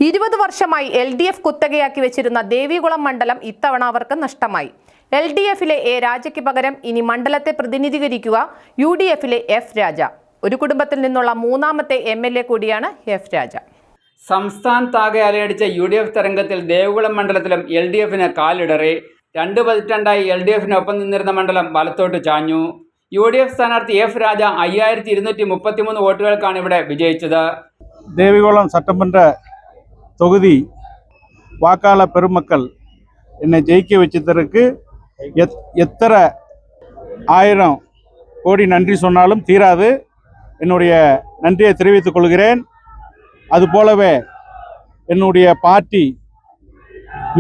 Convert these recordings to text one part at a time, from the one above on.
20 വർഷമായി LDF കുത്തകയാക്കി വെച്ചിരുന്ന ദേവികുളം മണ്ഡലം ഇത്തവണ അവർക്ക് നഷ്ടമായി. LDFിലെ എ രാജയ്ക്ക് പകരം ഇനി മണ്ഡലത്തെ പ്രതിനിധീകരിക്കുക UDFിലെ F രാജ. ഒരു കുടുംബത്തിൽ നിന്നുള്ള മൂന്നാമത്തെ MLA കൂടിയാണ് F രാജ. സംസ്ഥാനത്താകെ അലയടിച്ച UDF തരംഗത്തിൽ ദേവികുളം മണ്ഡലത്തിലും LDFിന് കാലിടറി. 2 പതിറ്റാണ്ടായി LDFിനൊപ്പം നിന്നിരുന്ന മണ്ഡലം വലത്തോട്ട് ചാഞ്ഞു. UDF സ്ഥാനാർത്ഥി F രാജ 5233 വോട്ടുകൾക്കാണ് ഇവിടെ വിജയിച്ചത്. தேவிகுளம் சட்டமன்ற தொகுதி வாக்காளர் பெருமக்கள் என்னை ஜெயிக்க வச்சதற்கு எத்தனை ஆயிரம் கோடி நன்றி சொன்னாலும் தீராது. என்னுடைய நன்றியை தெரிவித்துக் கொள்கிறேன். அதுபோலவே என்னுடைய பார்ட்டி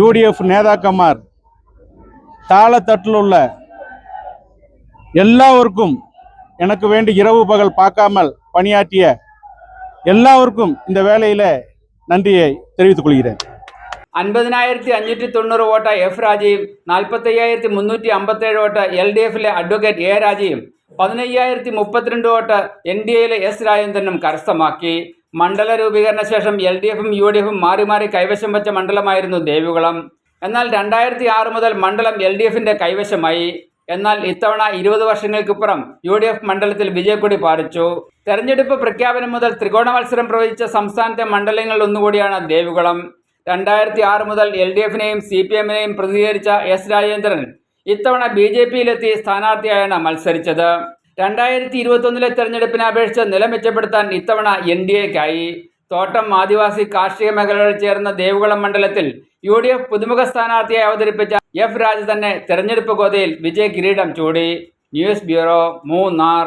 UDF நேதாக்கமார் தாளத்தட்டில் உள்ள எல்லாருக்கும் எனக்கு வேண்டி இரவு பகல் பார்க்காமல் பணியாற்றிய எல்லாருக்கும் இந்த வேலையில நன்றியை தெரிவித்துக் கொள்கிறேன். 50,590 വോട്ട് F രാജയും 45,357 വോട്ട് LDFിലെ അഡ്വക്കേറ്റ് A രാജയും 15,032 വോട്ട് NDAയിലെ S രാജേന്ദ്രനും കരസ്ഥമാക്കി. മണ്ഡല രൂപീകരണ ശേഷം LDFും UDFും മാറി മാറി കൈവശം വെച്ച മണ്ഡലമായിരുന്നു ദേവികുളം. എന്നാൽ 2006 മുതൽ മണ്ഡലം LDFിന്റെ കൈവശമായി. എന്നാൽ ഇത്തവണ 20 വർഷങ്ങൾക്കിപ്പുറം UDF മണ്ഡലത്തിൽ വിജയക്കൊടി പാറിച്ചു. തെരഞ്ഞെടുപ്പ് പ്രഖ്യാപനം മുതൽ ത്രികോണ മത്സരം പ്രവചിച്ച സംസ്ഥാനത്തെ മണ്ഡലങ്ങളിൽ ഒന്നുകൂടിയാണ് ദേവികുളം. 2006 മുതൽ LDFിനെയും CPMനെയും പ്രതിനിധീകരിച്ച S രാജേന്ദ്രൻ ഇത്തവണ BJPയിലെത്തി സ്ഥാനാർത്ഥിയായാണ് മത്സരിച്ചത്. 2021 തെരഞ്ഞെടുപ്പിനെ അപേക്ഷിച്ച് നില മെച്ചപ്പെടുത്താൻ ഇത്തവണ NDAക്കായി. തോട്ടം ആദിവാസി കാർഷിക മേഖലകളിൽ ചേർന്ന ദേവികുളം മണ്ഡലത്തിൽ UDF പുതുമുഖ സ്ഥാനാർത്ഥിയായി അവതരിപ്പിച്ച F രാജ തന്നെ തെരഞ്ഞെടുപ്പ് ഗോതയിൽ വിജയ കിരീടം ചൂടി. News bureau, Munnar.